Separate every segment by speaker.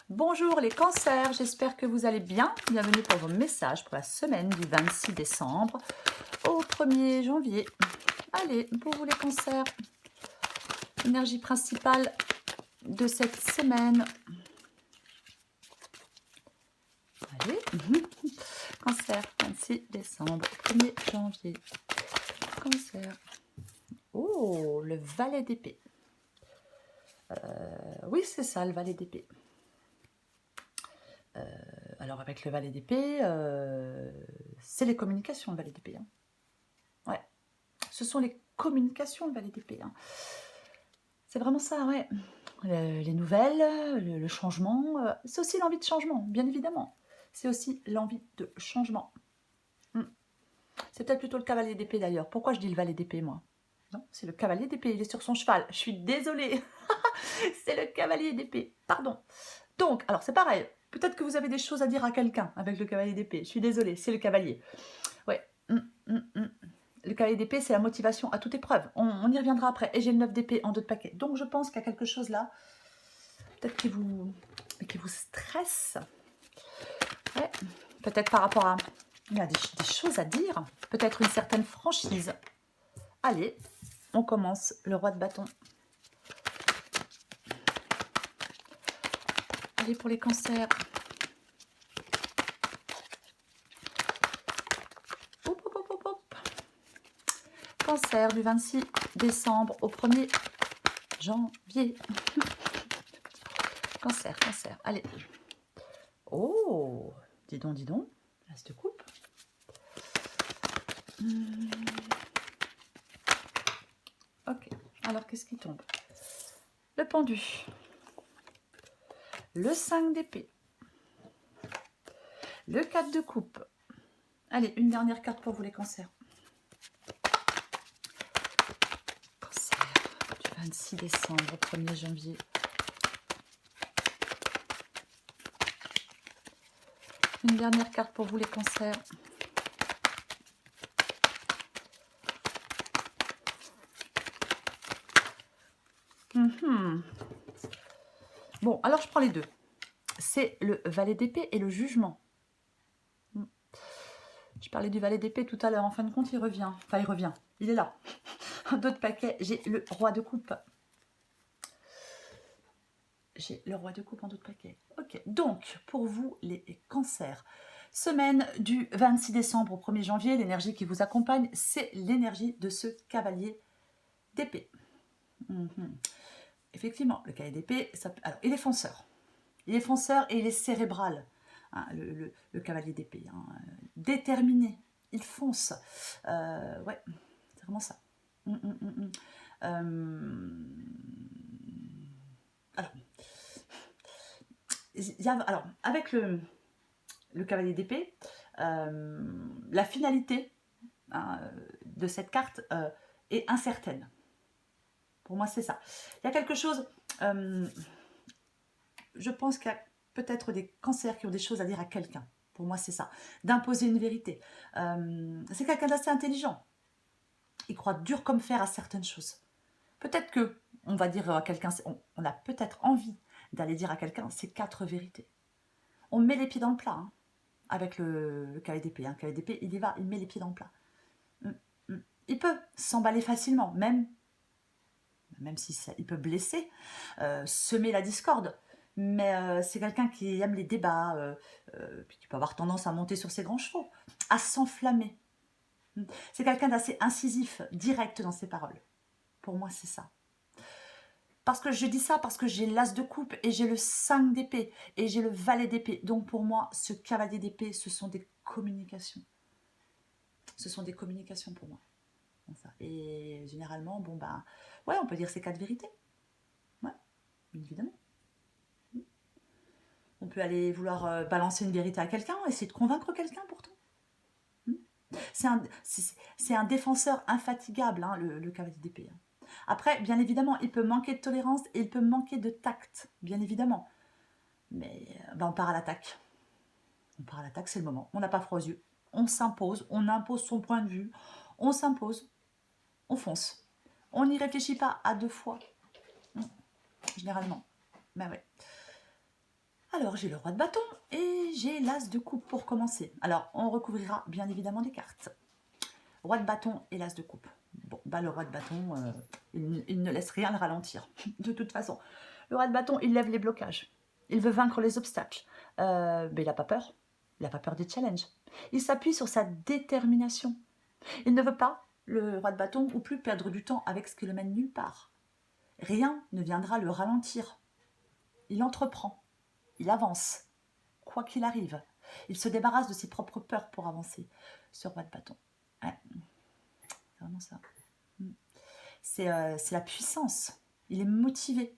Speaker 1: Bonjour les cancers, j'espère que vous allez bien. Bienvenue pour vos messages pour la semaine du 26 décembre au 1er janvier. Allez, pour vous les cancers, énergie principale de cette semaine. Allez, cancer, 26 décembre, 1er janvier. Cancer. Oh, le valet d'épée. Oui, c'est ça, le valet d'épée. Alors avec le valet d'épée, c'est les communications, le valet d'épée. Hein. Ouais, ce sont les communications, le valet d'épée. Hein. C'est vraiment ça, ouais. Les nouvelles, le changement, c'est aussi l'envie de changement, bien évidemment. C'est aussi l'envie de changement. C'est peut-être plutôt le cavalier d'épée d'ailleurs. Pourquoi je dis le valet d'épée, moi? Non, c'est le cavalier d'épée, il est sur son cheval. Je suis désolée. C'est le cavalier d'épée, pardon. Donc, alors c'est pareil. Peut-être que vous avez des choses à dire à quelqu'un avec le cavalier d'épée. Je suis désolée, c'est le cavalier. Ouais. Le cavalier d'épée, c'est la motivation à toute épreuve. On y reviendra après. Et j'ai le 9 d'épée en 2 de paquet. Donc je pense qu'il y a quelque chose là, peut-être qui vous stresse. Ouais. Peut-être par rapport à... Il y a des choses à dire. Peut-être une certaine franchise. Allez, on commence. Le roi de bâton. Allez pour les cancers. Hop, hop, hop, hop. Cancer du 26 décembre au 1er janvier. Cancer, cancer. Allez. Oh, dis donc, dis donc. L'as de coupe. Ok, alors qu'est-ce qui tombe? Le pendu. Le 5 d'épée. Le 4 de coupe. Allez, une dernière carte pour vous les cancers. Cancer du 26 décembre au 1er janvier. Une dernière carte pour vous les cancers. Bon, alors je prends les deux. C'est le valet d'épée et le jugement. Je parlais du valet d'épée tout à l'heure. En fin de compte, il revient. Enfin, il revient. Il est là. D'autres paquets, j'ai le roi de coupe. J'ai le roi de coupe en d'autres paquets. Ok, donc, pour vous, les cancers, semaine du 26 décembre au 1er janvier, l'énergie qui vous accompagne, c'est l'énergie de ce cavalier d'épée. Effectivement, le cavalier d'épée, alors, il est fonceur. Il est fonceur et il est cérébral, hein, le cavalier d'épée. Hein, déterminé, il fonce. Ouais, c'est vraiment ça. Alors, avec le cavalier d'épée, la finalité, hein, de cette carte est incertaine. Pour moi, c'est ça. Il y a quelque chose... je pense qu'il y a peut-être des cancers qui ont des choses à dire à quelqu'un. Pour moi, c'est ça. D'imposer une vérité. C'est quelqu'un d'assez intelligent. Il croit dur comme fer à certaines choses. Peut-être que, on va dire à quelqu'un, on a peut-être envie d'aller dire à quelqu'un ces 4 vérités. On met les pieds dans le plat, hein, avec le cavalier d'épée. Hein. Le cavalier d'épée, il y va, il met les pieds dans le plat. Il peut s'emballer facilement, même si il peut blesser, semer la discorde. Mais c'est quelqu'un qui aime les débats, puis qui peut avoir tendance à monter sur ses grands chevaux, à s'enflammer. C'est quelqu'un d'assez incisif, direct dans ses paroles. Pour moi, c'est ça. Parce que je dis ça parce que j'ai l'as de coupe et j'ai le 5 d'épée et j'ai le valet d'épée. Donc pour moi, ce cavalier d'épée, ce sont des communications. Ce sont des communications pour moi. Et généralement, bon ben, ouais, on peut dire ces 4 vérités. Ouais, bien évidemment. On peut aller vouloir balancer une vérité à quelqu'un, essayer de convaincre quelqu'un pourtant. C'est un défenseur infatigable, hein, le cavalier d'épée. Hein. Après, bien évidemment, il peut manquer de tolérance et il peut manquer de tact, bien évidemment. Mais ben, on part à l'attaque. On part à l'attaque, c'est le moment. On n'a pas froid aux yeux. On s'impose, on impose son point de vue. On s'impose, on fonce. On n'y réfléchit pas à 2 fois. Généralement. Mais ouais. Alors, j'ai le roi de bâton et j'ai l'as de coupe pour commencer. Alors, on recouvrira bien évidemment des cartes. Roi de bâton et l'as de coupe. Bon, bah le roi de bâton, il ne laisse rien le ralentir, de toute façon. Le roi de bâton, il lève les blocages. Il veut vaincre les obstacles. Mais il n'a pas peur. Il n'a pas peur des challenges. Il s'appuie sur sa détermination. Il ne veut pas, le roi de bâton, ou plus perdre du temps avec ce qui le mène nulle part. Rien ne viendra le ralentir. Il entreprend. Il avance. Quoi qu'il arrive. Il se débarrasse de ses propres peurs pour avancer. Ce roi de bâton. Ouais. C'est vraiment ça. C'est la puissance. Il est motivé.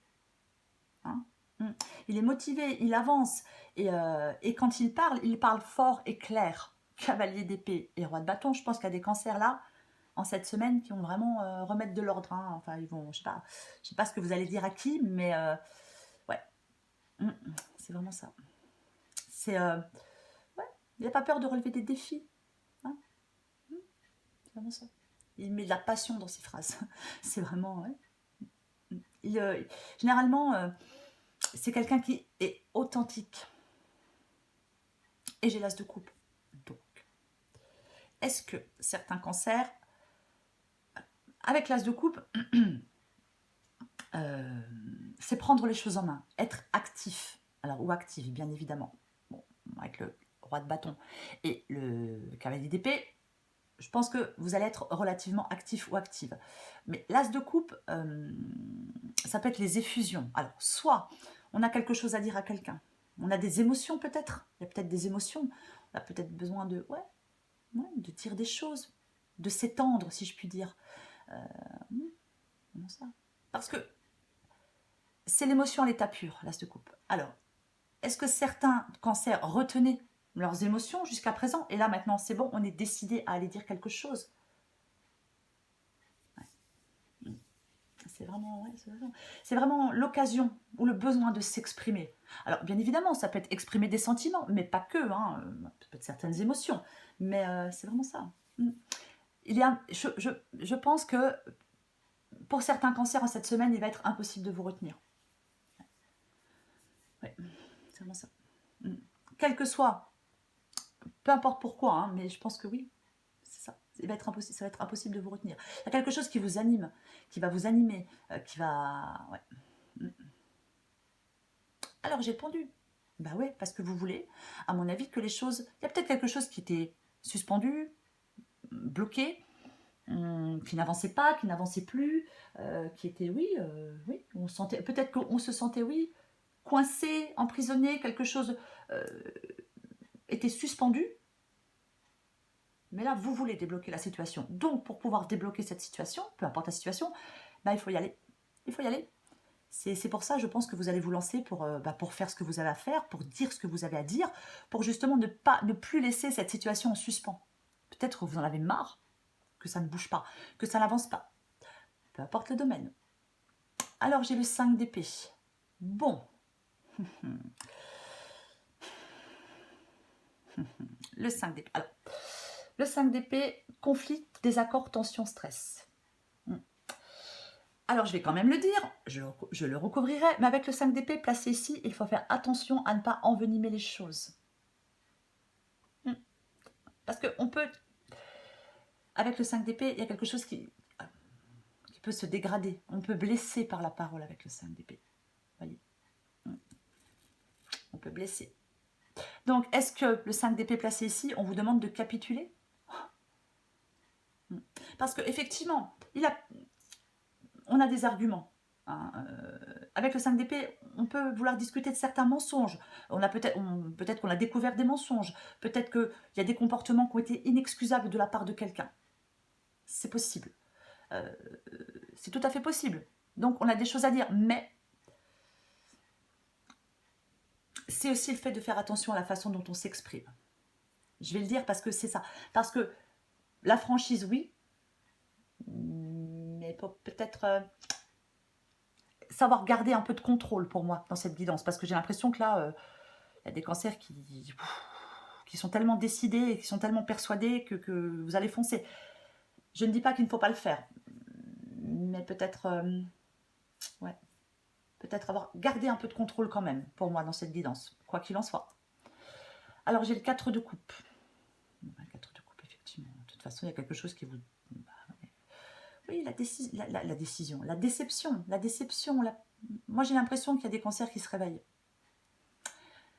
Speaker 1: Hein. Il est motivé, il avance. Et quand il parle fort et clair. Cavalier d'épée et roi de bâton. Je pense qu'il y a des cancers là, en cette semaine, qui vont vraiment remettre de l'ordre. Hein. Enfin, ils vont, je sais pas ce que vous allez dire à qui, mais ouais. C'est vraiment ça. C'est... ouais. Il n'a pas peur de relever des défis. Hein. C'est vraiment ça. Il met de la passion dans ses phrases. C'est vraiment... Ouais. Généralement, c'est quelqu'un qui est authentique. Et j'ai l'as de coupe. Donc, est-ce que certains cancers, avec l'as de coupe, c'est prendre les choses en main, être actif. Alors, ou active, bien évidemment. Bon, avec le roi de bâton et le cavalier d'épée, je pense que vous allez être relativement actif ou active. Mais l'as de coupe, ça peut être les effusions. Alors, soit on a quelque chose à dire à quelqu'un, on a des émotions peut-être, il y a peut-être des émotions, on a peut-être besoin de dire des choses, de s'étendre, si je puis dire. Comment ça ? Parce que c'est l'émotion à l'état pur, l'as de coupe. Alors, est-ce que certains cancers retenaient leurs émotions jusqu'à présent, et là maintenant c'est bon, on est décidé à aller dire quelque chose? C'est vraiment l'occasion ou le besoin de s'exprimer. Alors, bien évidemment, ça peut être exprimer des sentiments, mais pas que, hein, ça peut être certaines émotions, mais c'est vraiment ça. Je pense que pour certains cancers en cette semaine, il va être impossible de vous retenir. Ouais, c'est vraiment ça. Quel que soit, peu importe pourquoi, hein, mais je pense que oui, c'est ça. Ça va être impossible de vous retenir. Il y a quelque chose qui vous anime, qui va vous animer, qui va... Ouais. Alors j'ai répondu. Bah ouais, parce que vous voulez, à mon avis, que les choses... Il y a peut-être quelque chose qui était suspendu, bloqué, qui n'avançait pas, qui n'avançait plus, qui était, oui, on sentait, peut-être qu'on se sentait, oui, coincé, emprisonné, quelque chose était suspendu. Mais là, vous voulez débloquer la situation. Donc, pour pouvoir débloquer cette situation, peu importe la situation, bah, il faut y aller. Il faut y aller. C'est pour ça, je pense, que vous allez vous lancer pour faire ce que vous avez à faire, pour dire ce que vous avez à dire, pour justement ne plus laisser cette situation en suspens. Peut-être que vous en avez marre, que ça ne bouge pas, que ça n'avance pas. Peu importe le domaine. Alors, j'ai le 5 d'épée. Bon. Le 5 d'épée. Alors, le 5 d'épée, conflit, désaccord, tension, stress. Alors, je vais quand même le dire, je le recouvrirai, mais avec le 5 d'épée placé ici, il faut faire attention à ne pas envenimer les choses. Parce qu'on peut, avec le 5 d'épée, il y a quelque chose qui peut se dégrader. On peut blesser par la parole avec le 5 d'épée. Voyez, on peut blesser. Donc, est-ce que le 5 d'épée placé ici, on vous demande de capituler? Parce qu'effectivement, on a des arguments. Hein, avec le 5 d'épée, on peut vouloir discuter de certains mensonges. Peut-être qu'on a découvert des mensonges. Peut-être qu'il y a des comportements qui ont été inexcusables de la part de quelqu'un. C'est possible. C'est tout à fait possible. Donc, on a des choses à dire. Mais c'est aussi le fait de faire attention à la façon dont on s'exprime. Je vais le dire parce que c'est ça. Parce que la franchise, oui. Mais peut-être... savoir garder un peu de contrôle pour moi dans cette guidance, parce que j'ai l'impression que là, il y a des cancers qui sont tellement décidés et qui sont tellement persuadés que vous allez foncer. Je ne dis pas qu'il ne faut pas le faire, mais peut-être, ouais, Peut-être avoir gardé un peu de contrôle quand même, pour moi, dans cette guidance, quoi qu'il en soit. Alors, j'ai le 4 de coupe. Le 4 de coupe, effectivement. De toute façon, il y a quelque chose qui vous... Oui, la décision, la déception, moi, j'ai l'impression qu'il y a des cancers qui se réveillent,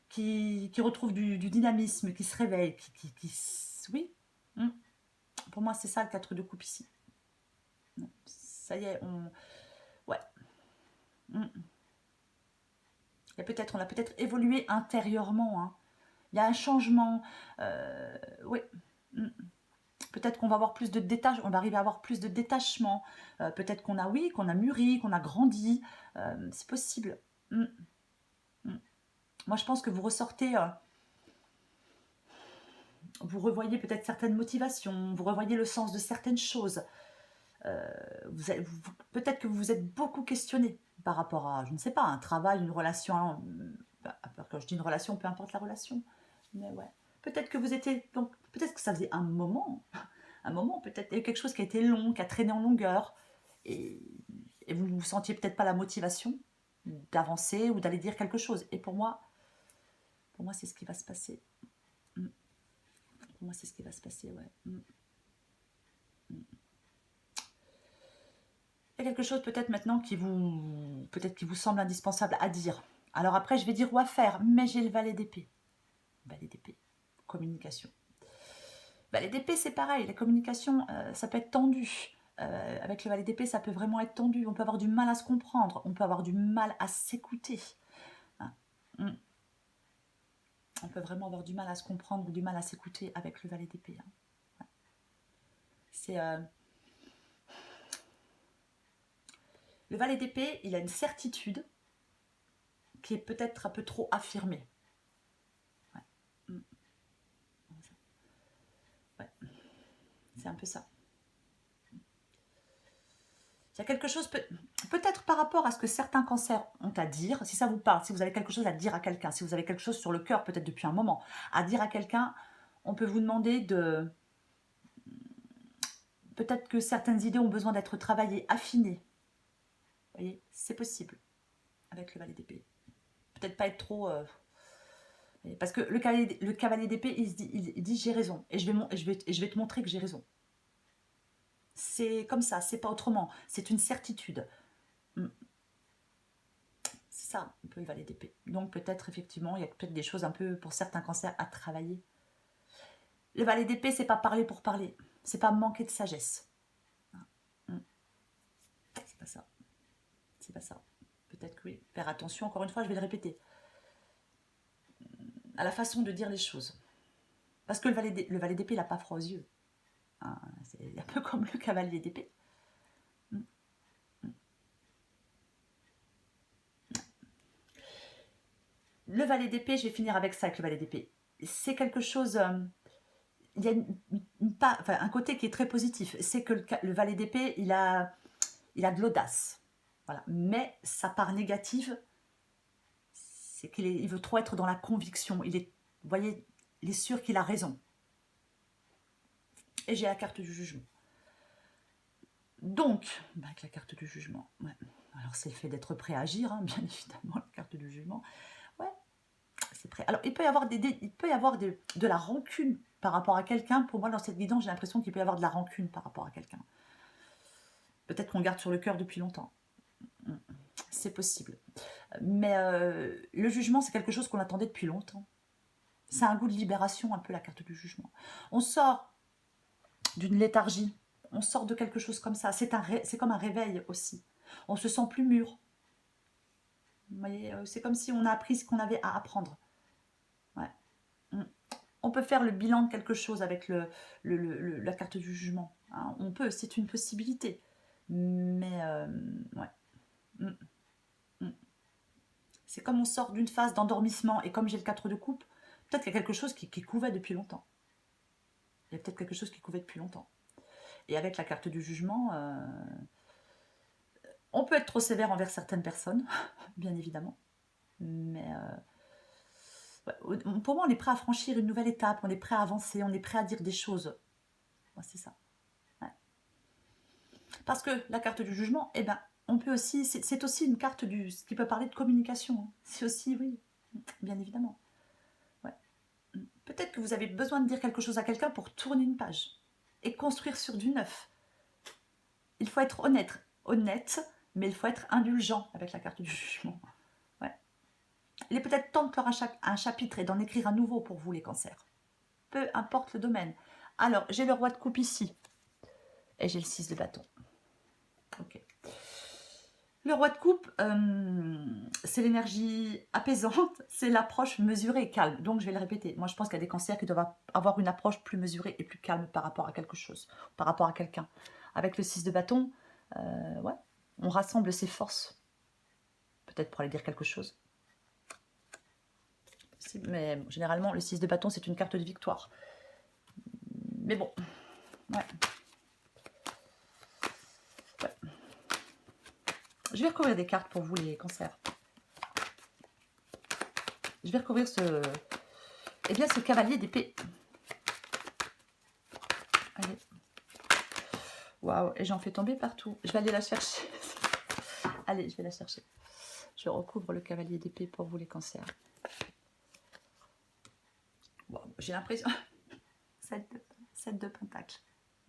Speaker 1: qui retrouvent du dynamisme, qui se réveillent, oui. Pour moi, c'est ça, le 4 de coupe ici. Ça y est, ouais. On a peut-être évolué intérieurement, hein. Il y a un changement. Oui. Peut-être qu'on va avoir plus de détachement, on va arriver à avoir plus de détachement. Peut-être qu'on a, oui, qu'on a mûri, qu'on a grandi. C'est possible. Moi, je pense que vous ressortez, vous revoyez peut-être certaines motivations, vous revoyez le sens de certaines choses. Peut-être que vous vous êtes beaucoup questionné par rapport à, je ne sais pas, un travail, une relation. Quand je dis une relation, peu importe la relation. Mais ouais. Peut-être que vous étiez. Donc, peut-être que ça faisait un moment, peut-être quelque chose qui a été long, qui a traîné en longueur. Et vous ne sentiez peut-être pas la motivation d'avancer ou d'aller dire quelque chose. Et pour moi, c'est ce qui va se passer. Pour moi, c'est ce qui va se passer, ouais. Il y a quelque chose peut-être maintenant qui vous semble indispensable à dire. Alors après, je vais dire ou à faire, mais j'ai le valet d'épée. Valet d'épée, communication. Valet d'épée, c'est pareil, la communication, ça peut être tendu. Avec le valet d'épée, ça peut vraiment être tendu. On peut avoir du mal à se comprendre, on peut avoir du mal à s'écouter. Hein. On peut vraiment avoir du mal à se comprendre ou du mal à s'écouter avec le valet d'épée. Hein. Ouais. C'est... Le valet d'épée, il a une certitude qui est peut-être un peu trop affirmée. Ouais. Ouais. C'est un peu ça. Il y a quelque chose, peut-être par rapport à ce que certains cancers ont à dire, si ça vous parle, si vous avez quelque chose à dire à quelqu'un, si vous avez quelque chose sur le cœur, peut-être depuis un moment, à dire à quelqu'un, on peut vous demander de... Peut-être que certaines idées ont besoin d'être travaillées, affinées. Vous voyez, c'est possible avec le valet d'épée. Peut-être pas être trop... parce que le cavalier d'épée, il dit j'ai raison, et je vais te montrer que j'ai raison. C'est comme ça, c'est pas autrement. C'est une certitude. C'est ça, un peu le valet d'épée. Donc peut-être effectivement, il y a peut-être des choses un peu pour certains cancers à travailler. Le valet d'épée, c'est pas parler pour parler. C'est pas manquer de sagesse. C'est pas ça. C'est pas ça. Peut-être que oui. Faire attention, encore une fois, je vais le répéter, à la façon de dire les choses. Parce que le valet d'épée, il n'a pas froid aux yeux. Hein, c'est un peu comme le cavalier d'épée. Le valet d'épée, je vais finir avec ça, avec le valet d'épée. C'est quelque chose... il y a un côté qui est très positif. C'est que le valet d'épée, il a de l'audace. Voilà. Mais sa part négative, c'est qu'il veut trop être dans la conviction. Vous voyez, il est sûr qu'il a raison. Et j'ai la carte du jugement. Donc, avec la carte du jugement, ouais. Alors c'est le fait d'être prêt à agir, hein, bien évidemment, la carte du jugement. Ouais, c'est prêt. Alors il peut y avoir, de la rancune par rapport à quelqu'un. Pour moi, dans cette guidance, j'ai l'impression qu'il peut y avoir de la rancune par rapport à quelqu'un. Peut-être qu'on garde sur le cœur depuis longtemps. C'est possible. Mais le jugement, c'est quelque chose qu'on attendait depuis longtemps. C'est un goût de libération, un peu, la carte du jugement. On sort d'une léthargie. On sort de quelque chose comme ça. C'est comme un réveil aussi. On se sent plus mûr. Vous voyez, c'est comme si on a appris ce qu'on avait à apprendre. Ouais. On peut faire le bilan de quelque chose avec la carte du jugement. Hein. On peut, c'est une possibilité. Mais, ouais. C'est comme on sort d'une phase d'endormissement. Et comme j'ai le 4 de coupe, peut-être qu'il y a quelque chose qui couvait depuis longtemps. Il y a peut-être quelque chose qui couvait depuis longtemps. Et avec la carte du jugement, on peut être trop sévère envers certaines personnes, bien évidemment. Mais pour moi, on est prêt à franchir une nouvelle étape, on est prêt à avancer, on est prêt à dire des choses. Ouais, c'est ça. Ouais. Parce que la carte du jugement, eh ben, on peut aussi, c'est aussi une carte ce qui peut parler de communication. Hein. C'est aussi, oui, bien évidemment. Ouais. Peut-être que vous avez besoin de dire quelque chose à quelqu'un pour tourner une page et construire sur du neuf. Il faut être honnête, mais il faut être indulgent avec la carte du jugement. Ouais. Il est peut-être temps de clore un chapitre et d'en écrire un nouveau pour vous, les cancers. Peu importe le domaine. Alors, j'ai le roi de coupe ici. Et j'ai le 6 de bâton. Ok. Le roi de coupe, c'est l'énergie apaisante, c'est l'approche mesurée et calme. Donc, je vais le répéter. Moi, je pense qu'il y a des cancers qui doivent avoir une approche plus mesurée et plus calme par rapport à quelque chose, par rapport à quelqu'un. Avec le 6 de bâton, ouais, on rassemble ses forces. Peut-être pour aller dire quelque chose. Mais généralement, le 6 de bâton, c'est une carte de victoire. Mais bon, ouais. Je vais recouvrir des cartes pour vous, les cancers. Je vais recouvrir ce cavalier d'épée. Allez. Waouh, et j'en fais tomber partout. Je vais aller la chercher. Allez, je vais la chercher. Je recouvre le cavalier d'épée pour vous, les cancers. Wow, j'ai l'impression... 7 de pentacle.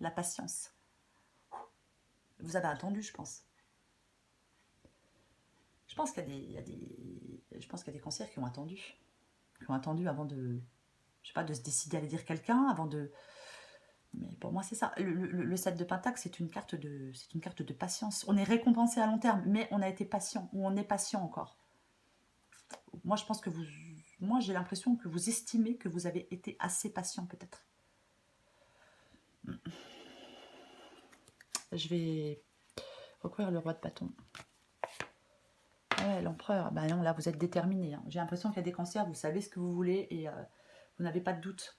Speaker 1: La patience. Vous avez attendu, je pense. Je pense qu'il y a des cancers qui ont attendu. Qui ont attendu avant de... Je sais pas, de se décider à aller dire quelqu'un, avant de... Mais pour moi, c'est ça. Le 7 de pentacle, c'est une carte de patience. On est récompensé à long terme, mais on a été patient, ou on est patient encore. Moi, je pense que moi, j'ai l'impression que vous estimez que vous avez été assez patient, peut-être. Je vais recouvrir le roi de bâton. Ouais, l'empereur. Bah non, là, vous êtes déterminé. Hein. J'ai l'impression qu'il y a des cancers, vous savez ce que vous voulez et vous n'avez pas de doute.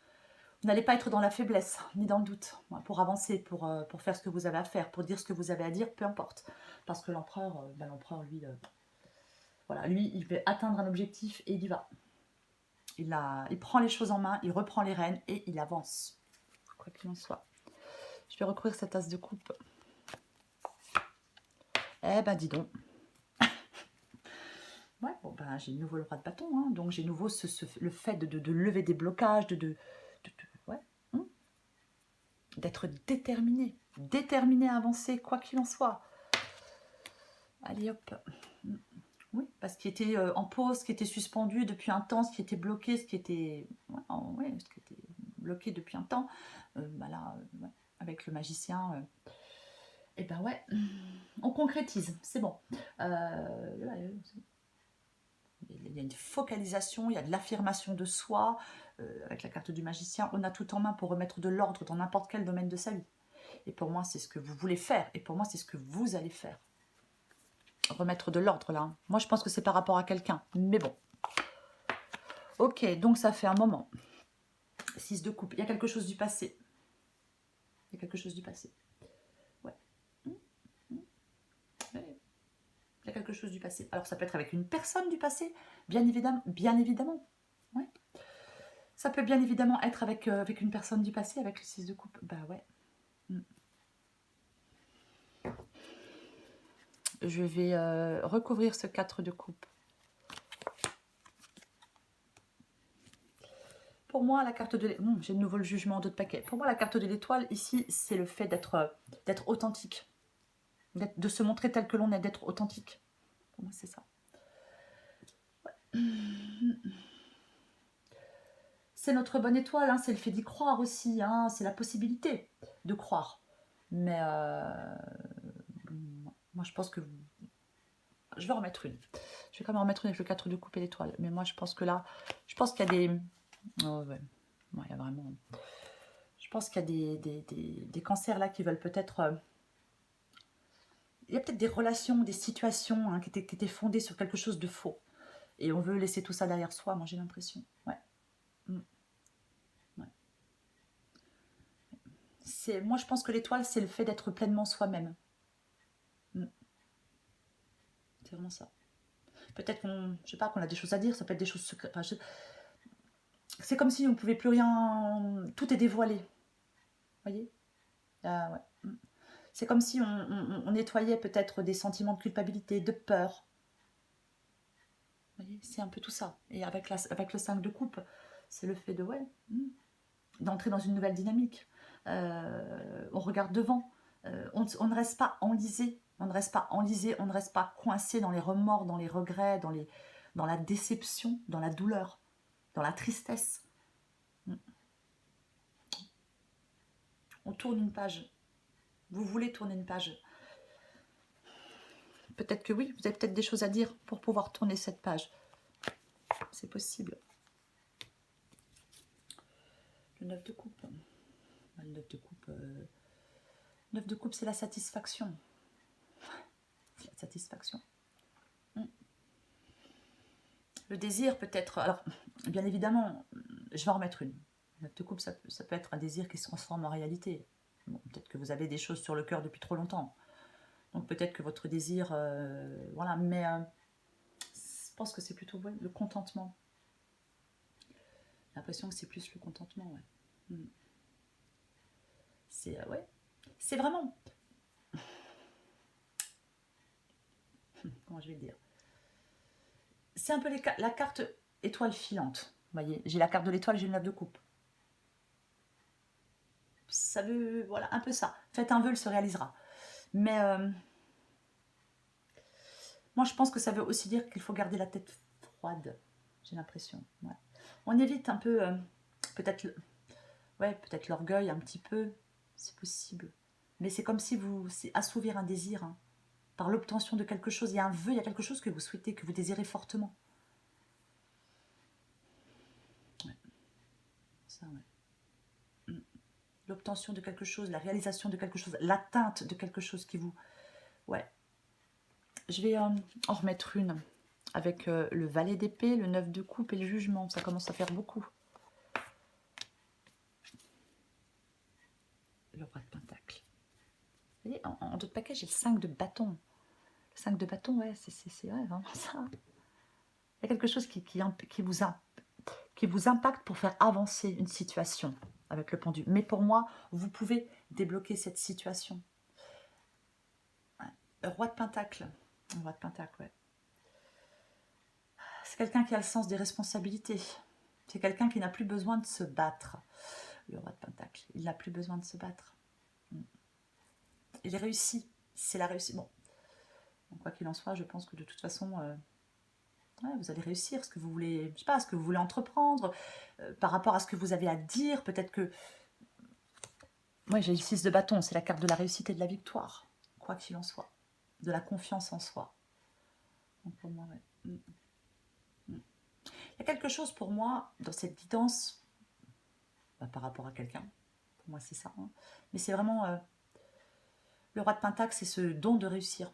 Speaker 1: Vous n'allez pas être dans la faiblesse, ni dans le doute, pour avancer, pour faire ce que vous avez à faire, pour dire ce que vous avez à dire, peu importe. Parce que l'empereur, lui, voilà, lui, il veut atteindre un objectif et il y va. Il prend les choses en main, il reprend les rênes et il avance. Quoi qu'il en soit. Je vais recouvrir cette tasse de coupe. Eh ben, dis donc. Ouais, bon, ben, j'ai de nouveau le roi de bâton, hein, donc j'ai de nouveau le fait de lever des blocages, ouais, d'être déterminé à avancer, quoi qu'il en soit. Allez, hop. Oui, parce qu'il était en pause, ce qui était suspendu depuis un temps, ce qui était bloqué, ce qui était bloqué depuis un temps, là, ouais, avec le magicien, et ben ouais, on concrétise, c'est bon. Il y a une focalisation, il y a de l'affirmation de soi. Avec la carte du magicien, on a tout en main pour remettre de l'ordre dans n'importe quel domaine de sa vie. Et pour moi, c'est ce que vous voulez faire. Et pour moi, c'est ce que vous allez faire. Remettre de l'ordre, là. Moi, je pense que c'est par rapport à quelqu'un. Mais bon. Ok, donc ça fait un moment. 6 de coupe. Il y a quelque chose du passé. Il y a quelque chose du passé. Ouais. Il y a quelque chose du passé. Alors, ça peut être avec une personne du passé, bien évidemment. Bien évidemment. Ouais. Ça peut bien évidemment être avec une personne du passé, avec le 6 de coupe. Bah ouais. Je vais recouvrir ce 4 de coupe. Pour moi, la carte de l'étoile... j'ai de nouveau le jugement d'autres paquets. Pour moi, la carte de l'étoile, ici, c'est le fait d'être authentique. De se montrer tel que l'on est, d'être authentique. Pour moi, c'est ça. Ouais. C'est notre bonne étoile, hein, c'est le fait d'y croire aussi. Hein, c'est la possibilité de croire. Mais moi, je pense que... Je vais en remettre une. Je vais quand même en remettre une avec le 4 de coupe et l'étoile. Mais moi, je pense que là... Je pense qu'il y a des... Oh, ouais. Ouais, il y a vraiment... Je pense qu'il y a des cancers là qui veulent peut-être... Il y a peut-être des relations, des situations qui étaient fondées sur quelque chose de faux. Et on veut laisser tout ça derrière soi, moi j'ai l'impression. Ouais. Ouais. Moi je pense que l'étoile, c'est le fait d'être pleinement soi-même. C'est vraiment ça. Peut-être qu'on a des choses à dire, ça peut être des choses secrètes. Enfin, c'est comme si on ne pouvait plus rien... Tout est dévoilé. Vous voyez? Ouais. C'est comme si on nettoyait peut-être des sentiments de culpabilité, de peur. Vous voyez, c'est un peu tout ça. Et avec le 5 de coupe, c'est le fait de, ouais, d'entrer dans une nouvelle dynamique. On regarde devant. On ne reste pas enlisé. On ne reste pas enlisé, on ne reste pas coincé dans les remords, dans les regrets, dans la déception, dans la douleur, dans la tristesse. On tourne une page. Vous voulez tourner une page. Peut-être que oui, vous avez peut-être des choses à dire pour pouvoir tourner cette page. C'est possible. Le 9 de coupe. Le 9 de coupe, 9 de coupe, c'est la satisfaction. C'est la satisfaction. Le désir peut-être... Alors, bien évidemment, je vais en remettre une. Le 9 de coupe, ça peut être un désir qui se transforme en réalité. Bon, peut-être que vous avez des choses sur le cœur depuis trop longtemps. Donc peut-être que votre désir... voilà, mais je pense que c'est plutôt le contentement. J'ai l'impression que c'est plus le contentement, ouais. C'est ouais. C'est vraiment... Comment je vais le dire? C'est un peu la carte étoile filante. Vous voyez, j'ai la carte de l'étoile, j'ai le 9 de coupe. Ça veut... Voilà, un peu ça. Faites un vœu, il se réalisera. Mais moi, je pense que ça veut aussi dire qu'il faut garder la tête froide. J'ai l'impression. Ouais. On évite un peu... peut-être l'orgueil un petit peu. C'est possible. Mais c'est comme si c'est assouvir un désir. Hein. Par l'obtention de quelque chose. Il y a un vœu, il y a quelque chose que vous souhaitez, que vous désirez fortement. Ouais. Ça, ouais. L'obtention de quelque chose, la réalisation de quelque chose, l'atteinte de quelque chose qui vous... Ouais. Je vais en remettre une avec le valet d'épée, le 9 de coupe et le jugement. Ça commence à faire beaucoup. Le roi de pentacle. Vous voyez, en d'autres paquets, j'ai le 5 de bâton. Le 5 de bâton, ouais, c'est vraiment ça. Il y a quelque chose qui vous impacte pour faire avancer une situation avec le pendu. Mais pour moi, vous pouvez débloquer cette situation. Ouais. Le roi de pentacle. Le roi de pentacle, ouais. C'est quelqu'un qui a le sens des responsabilités. C'est quelqu'un qui n'a plus besoin de se battre. Le roi de pentacle. Il n'a plus besoin de se battre. Il réussit. C'est la réussite. Bon. Donc, quoi qu'il en soit, je pense que de toute façon... ouais, vous allez réussir ce que vous voulez, je sais pas, ce que vous voulez entreprendre, par rapport à ce que vous avez à dire, peut-être que... Moi, j'ai le 6 de bâton, c'est la carte de la réussite et de la victoire, quoi qu'il en soit, de la confiance en soi. Donc pour moi, ouais. Il y a quelque chose pour moi, dans cette guidance, par rapport à quelqu'un, pour moi c'est ça, hein. Mais c'est vraiment... le roi de pentacle, c'est ce don de réussir.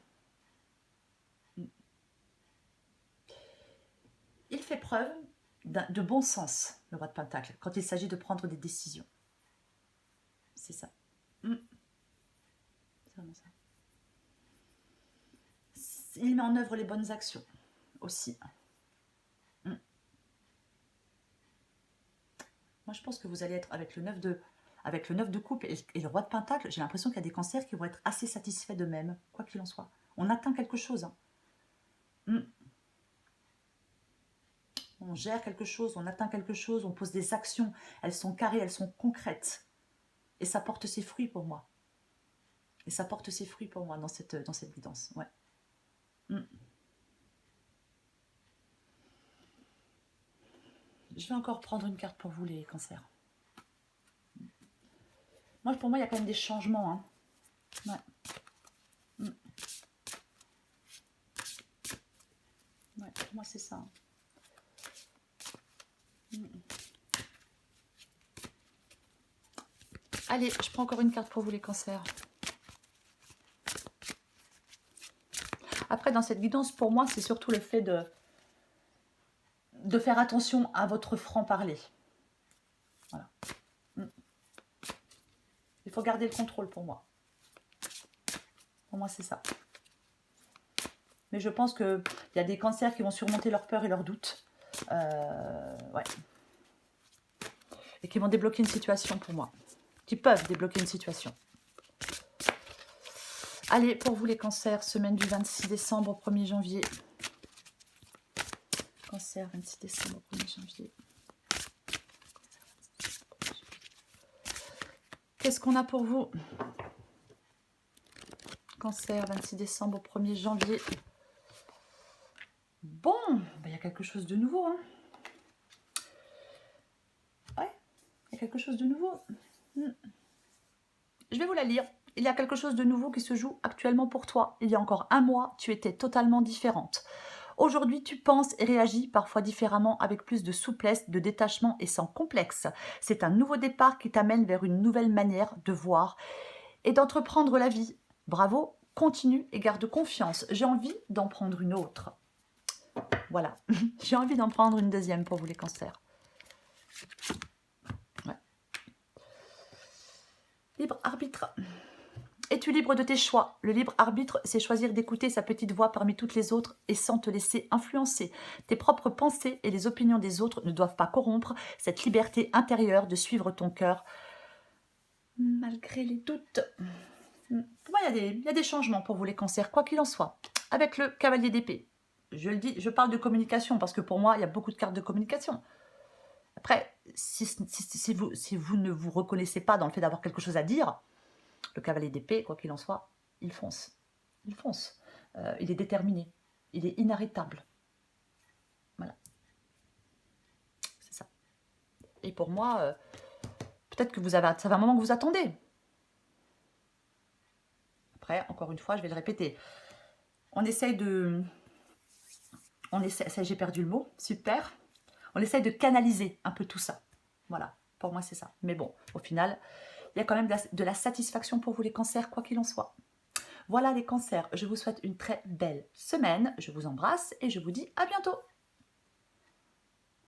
Speaker 1: Il fait preuve de bon sens, le roi de pentacle, quand il s'agit de prendre des décisions. C'est ça. C'est vraiment ça. Il met en œuvre les bonnes actions aussi. Moi, je pense que vous allez être avec le 9 de coupe et le roi de pentacle. J'ai l'impression qu'il y a des cancers qui vont être assez satisfaits d'eux-mêmes, quoi qu'il en soit. On atteint quelque chose. Hein. On gère quelque chose, on atteint quelque chose, on pose des actions. Elles sont carrées, elles sont concrètes. Et ça porte ses fruits pour moi. Et ça porte ses fruits pour moi dans cette guidance. Ouais. Je vais encore prendre une carte pour vous, les cancers. Pour moi, il y a quand même des changements. Hein. Ouais. Ouais, pour moi, c'est ça. Allez, je prends encore une carte pour vous, les cancers. Après, dans cette guidance, pour moi, c'est surtout le fait de faire attention à votre franc-parler. Voilà. Il faut garder le contrôle pour moi. Pour moi, c'est ça. Mais je pense qu'il y a des cancers qui vont surmonter leurs peurs et leurs doutes. Ouais. Et qui vont débloquer une situation pour moi. Qui peuvent débloquer une situation. Allez, pour vous les cancers, semaine du 26 décembre au 1er janvier. Cancer, 26 décembre au 1er janvier. Qu'est-ce qu'on a pour vous? Cancer, 26 décembre au 1er janvier. Bon, il y a quelque chose de nouveau. Hein. Ouais, il y a quelque chose de nouveau. Je vais vous la lire. Il y a quelque chose de nouveau qui se joue actuellement pour toi. Il y a encore un mois, tu étais totalement différente. Aujourd'hui, tu penses et réagis parfois différemment avec plus de souplesse, de détachement et sans complexe. C'est un nouveau départ qui t'amène vers une nouvelle manière de voir et d'entreprendre la vie. Bravo, continue et garde confiance. J'ai envie d'en prendre une autre. Voilà, j'ai envie d'en prendre une deuxième pour vous les cancers. Ouais. Libre arbitre. Es-tu libre de tes choix? Le libre arbitre, c'est choisir d'écouter sa petite voix parmi toutes les autres et sans te laisser influencer. Tes propres pensées et les opinions des autres ne doivent pas corrompre cette liberté intérieure de suivre ton cœur malgré les doutes. Pour moi, il y a des changements pour vous les cancers, quoi qu'il en soit. Avec le cavalier d'épée, je le dis, je parle de communication parce que pour moi, il y a beaucoup de cartes de communication. Après, si vous ne vous reconnaissez pas dans le fait d'avoir quelque chose à dire, le cavalier d'épée, quoi qu'il en soit, il fonce. Il fonce. Il est déterminé. Il est inarrêtable. Voilà. C'est ça. Et pour moi, peut-être que ça fait un moment que vous attendez. Après, encore une fois, je vais le répéter. On essaye de... j'ai perdu le mot. Super. On essaye de canaliser un peu tout ça. Voilà. Pour moi, c'est ça. Mais bon, au final, il y a quand même de la satisfaction pour vous les cancers, quoi qu'il en soit. Voilà les cancers, je vous souhaite une très belle semaine, je vous embrasse et je vous dis à bientôt.